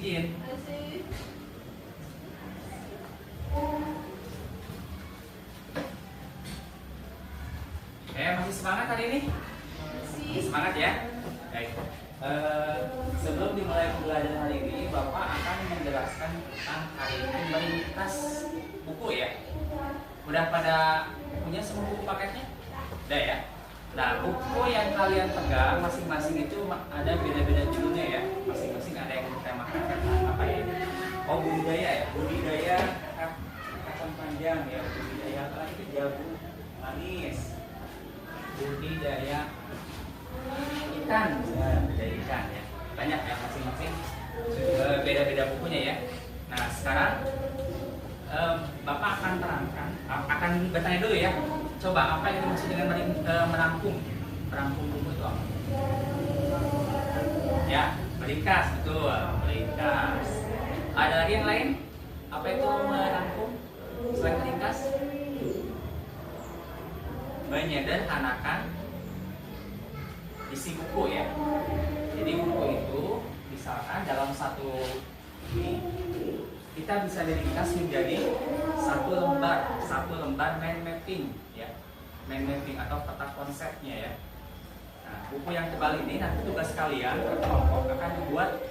bikin. Masih semangat hari ini? Masih semangat ya? Baik. Sebelum dimulai pembelajaran hari ini, Bapak akan menjelaskan tentang hari ini meringkas buku ya. Udah pada punya semua buku paketnya? Udah ya? Nah, buku yang kalian pegang masing-masing itu ada beda-beda judulnya ya. Masing-masing ada yang ditemakan tentang apa ya ini? Oh, budidaya ya. Budidaya kacang panjang ya. Budidaya apa lagi? Jagung manis. Budidaya ikan, budidaya ikan ya. Banyak ya masing-masing beda-beda bukunya ya. Nah, sekarang Bapak akan terangkan, akan bertanya dulu ya. Coba apa yang dimaksud dengan merangkum? Merangkum buku itu apa? Ya, meringkas, betul, meringkas. Ada lagi yang lain? Apa itu merangkum? Selain meringkas? Menyederhanakan isi buku ya. Jadi buku itu misalkan dalam satu ini kita bisa diringkas menjadi satu lembar mind mapping ya, mind mapping atau peta konsepnya ya. Nah, buku yang tebal ini nanti tugas kalian kelompok akan dibuat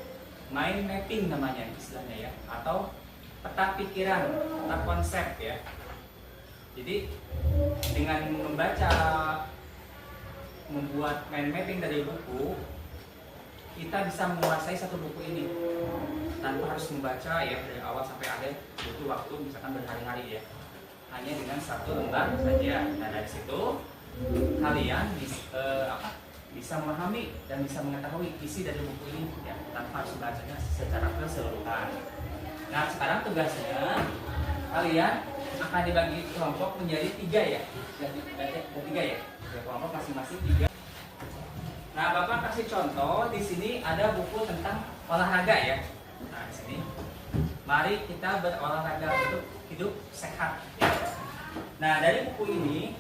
mind mapping namanya istilahnya ya, atau peta pikiran, peta konsep ya. Jadi dengan membuat mind mapping dari buku, kita bisa menguasai satu buku ini tanpa harus membaca ya dari awal sampai akhir, butuh waktu misalkan berhari-hari ya, hanya dengan satu lembar saja. Nah, dari situ kalian bisa memahami dan bisa mengetahui isi dari buku ini ya, tanpa harus membacanya secara keseluruhan. Nah, sekarang tugasnya kalian akan dibagi kelompok menjadi 3 ya, tiga ya, kelompok masing-masing 3. Nah, Bapak kasih contoh di sini ada buku tentang olahraga ya. Nah, di sini mari kita berolahraga untuk hidup sehat. Nah, dari buku ini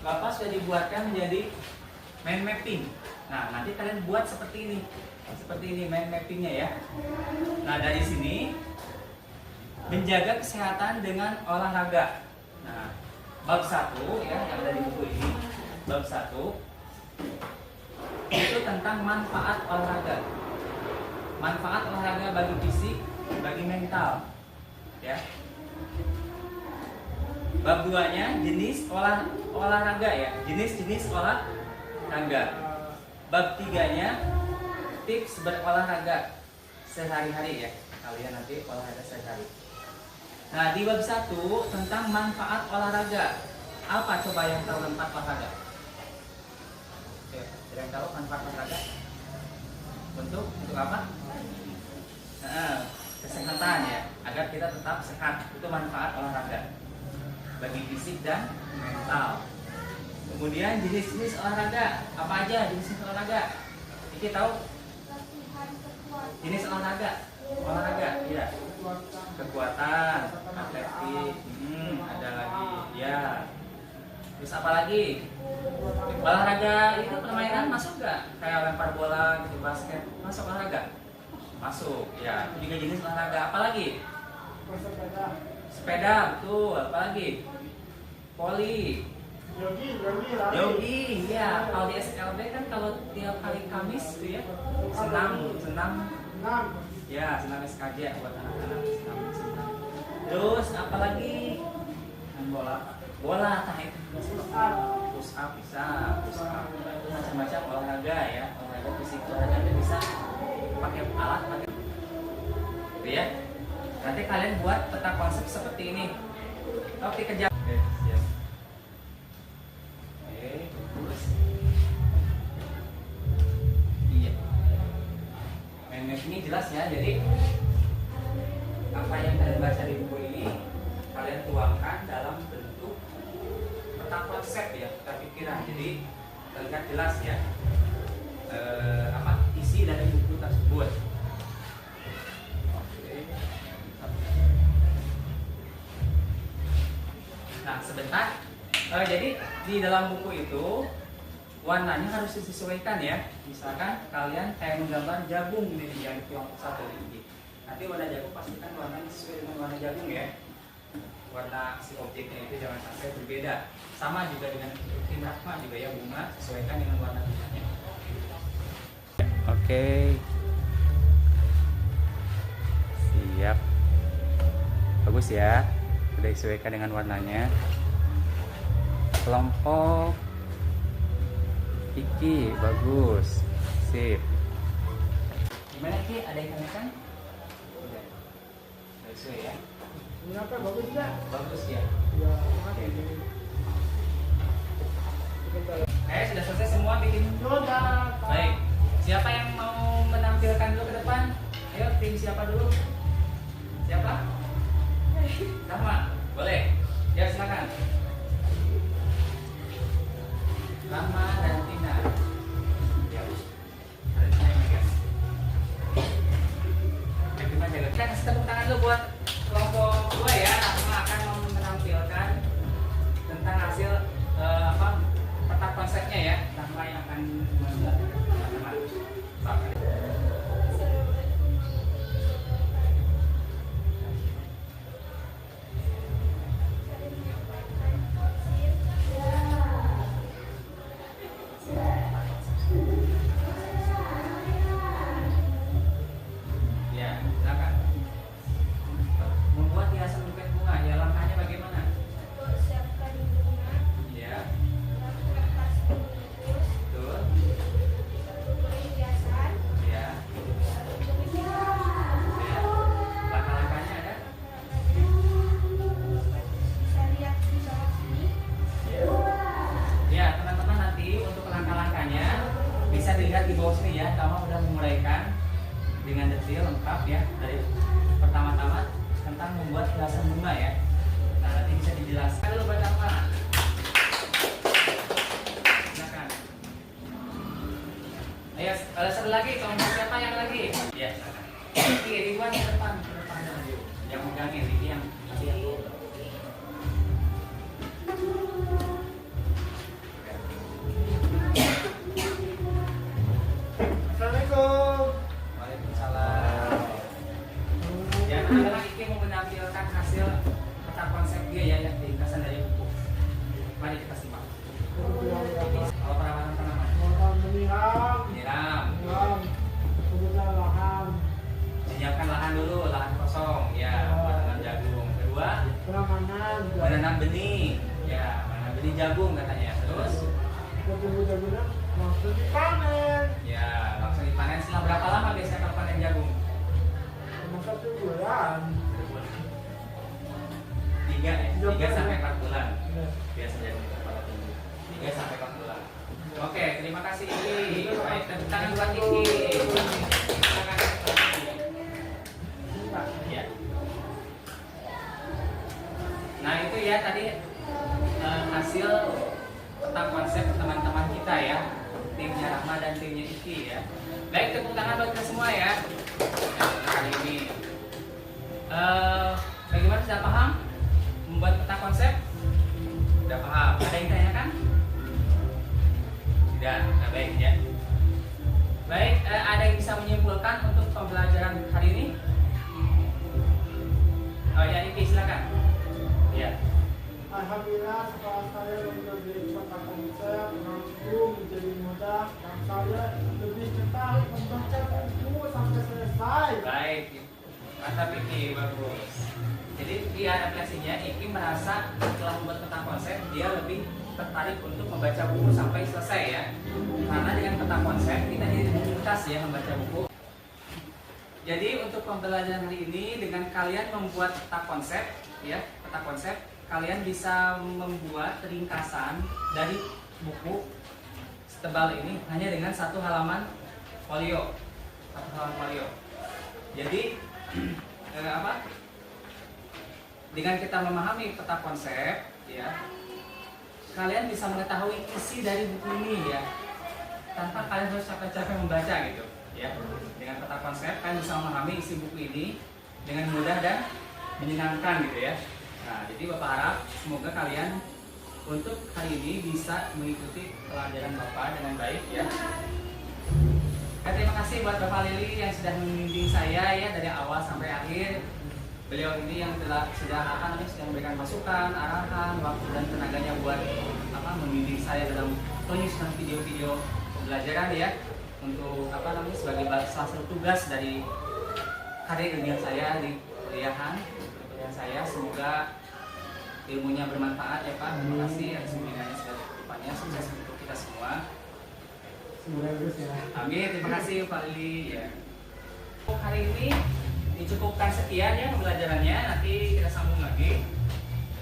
Bapak sudah dibuatkan menjadi mind mapping. Nah, nanti kalian buat seperti ini mind mappingnya ya. Nah, dari sini menjaga kesehatan dengan olahraga. Nah, bab 1 ya yang ada di buku ini, bab 1 itu tentang manfaat olahraga. Manfaat olahraga bagi fisik, bagi mental. Ya. Bab 2-nya jenis olahraga ya, jenis-jenis olahraga. Bab 3-nya tips berolahraga sehari-hari ya. Kalian nanti olahraga sehari-hari. Nah, di bab 1 tentang manfaat olahraga. Apa coba yang tahu manfaat olahraga? Yang tahu manfaat olahraga? Untuk apa? Kesehatan ya, agar kita tetap sehat. Itu manfaat olahraga bagi fisik dan mental. Kemudian jenis-jenis olahraga. Apa aja jenis olahraga? Iki tahu? Jenis olahraga ya. Kekuatan, atletik, ada lagi ya. Terus apa lagi? Olahraga itu permainan masuk gak? Kayak lempar bola gitu, basket, masuk olahraga? Masuk ya. Itu juga jenis olahraga. Apa lagi? Sepeda, betul. Apa lagi? Voli, jogging ya. Kalau di SLB kan kalau tiap hari Kamis tuh ya, senam ya, senam SKJ buat anak-anak, senam. Terus apa lagi? Bola, itu push up bisa, itu macam-macam olahraga ya, olahraga fisik, olahraga bisa pakai alat, gitu ya. Nanti kalian buat peta konsep seperti ini. Oke, kerja. Oke, siap. Oke, terus. Iya. Ini jelas ya. Jadi apa yang kalian baca di buku ini kalian tuangkan dalam bentuk peta konsep ya, peta pikiran. Jadi terlihat jelas ya isi dari buku tersebut. Nah, sebentar. Jadi di dalam buku itu warnanya harus disesuaikan ya. Misalkan kalian kayak menggambar jagung ini di kelompok 1 ini. Nanti warna jagung pastikan warnanya sesuai dengan warna jagung ya. Warna si objeknya itu jangan sampai berbeda. Sama juga dengan tim Rahma juga ya, bunga sesuaikan dengan warna bunganya. Oke. Siap. Bagus ya. Sudah disesuaikan dengan warnanya. Kelompok Iki bagus. Sip. Gimana Ki? Ada ikan-ikan? Udah. Sesuai ya. Kenapa bagus ya? Bagus ya. Ya, Oke. Sudah selesai semua bikin. sudah. Baik. Siapa yang mau menampilkan dulu ke depan? Ayo, tim siapa dulu? Siapa? Rahma. Boleh. Ya, silakan. Rahma dan Tina. Ya, ada Tina yang megang. Oke, Tina jaga. Kita kasih tepuk tangan dulu buat kelompok 2 ya. Rahma akan menampilkan tentang hasil peta konsepnya ya. Rahma yang akan membuat teman-teman. Ya, silakan. Membuat hiasan bukit bunga, ya langkahnya bagaimana? Untuk siapkan bunga, Ya, kertas bungkus, betul. beri hiasan, Ya, ya. Langkah-langkahnya ada? bisa lihat di bawah sini. Ya, teman-teman nanti untuk langkah-langkahnya bisa dilihat di bawah sini ya. Kamu sudah menguraikan dengan detail lengkap ya dari pertama-tama tentang membuat hiasan bunga ya. Nah, nanti bisa dijelaskan dulu baca apa. Silakan. Ayo, satu lagi, kelompok siapa yang lagi? Ya, silakan. Oke, Ridwan ke depan dulu. Yang megangin, ini yang tadi yang Assalamualaikum. Waalaikumsalam. Yang adalah Iki mau menampilkan hasil peta konsep dia ya yang diringkasan dari buku. Mari kita simak. Kalau perawatan tanaman, Makan menyiram, nyiram, kemudian lahan, menyiapkan lahan dulu, lahan kosong, ya, buat tanam jagung. Kedua, penanganan, menanam benih, ya, menanam benih jagung katanya. Terus, kemudian langsung dipanen. ya, langsung dipanen. Setelah berapa lama biasanya kalau panen jagung? Masa 1 bulan. 3 ya, 3 sampai 4 bulan. Ya. Biasanya kepala tumbuh 3 sampai 4 bulan. Oke, terima kasih Iki. Baik, tepuk tangan buat Iki. Silakan. Ya. Nah itu ya tadi hasil peta konsep teman-teman kita ya, timnya Rahma dan timnya Iki ya. Baik, tepuk tangan buat kita semua ya. Nah, kali ini bagaimana, sudah paham membuat peta konsep? Sudah paham? Ada yang tanyakan? Tidak, nah, baik ya. Baik, ada yang bisa menyimpulkan untuk pembelajaran hari ini? Oh ya, Iki silakan. Ya. Alhamdulillah setelah saya menjadi peta konsep langsung menjadi mudah dan saya lebih tertarik membaca buku sampai selesai. Baik, mantap Iki, bagus. Jadi di adaptasinya Iki merasa setelah membuat peta konsep dia lebih tertarik untuk membaca buku sampai selesai ya. Karena dengan peta konsep kita jadi rutinitas ya membaca buku. Jadi untuk pembelajaran hari ini dengan kalian membuat peta konsep ya, peta konsep kalian bisa membuat ringkasan dari buku setebal ini hanya dengan 1 halaman folio. 1 halaman folio. Jadi dengan kita memahami peta konsep ya, kalian bisa mengetahui isi dari buku ini ya, tanpa kalian harus capek-capek membaca gitu ya. Dengan peta konsep kalian bisa memahami isi buku ini dengan mudah dan menyenangkan gitu ya. Nah, jadi Bapak harap semoga kalian untuk hari ini bisa mengikuti pelajaran Bapak dengan baik ya. Terima kasih buat Bapak Lili yang sudah membimbing saya ya dari awal sampai akhir. Beliau ini yang sudah memberikan masukan, arahan, waktu dan tenaganya buat membimbing saya dalam penyusunan video-video pembelajaran ya, untuk sebagai salah satu tugas dari karir ilmiah saya di kuliahan saya. Semoga ilmunya bermanfaat ya Pak. Terima kasih atas bimbingannya sudah depannya, sukses untuk kita semua. Semoga bagus ya. Amin, terima kasih Pak Lili ya. Hari ini dicukupkan sekian ya pembelajarannya, nanti kita sambung lagi.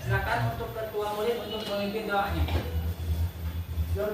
Silakan untuk ketua murid untuk memimpin doanya. Jangan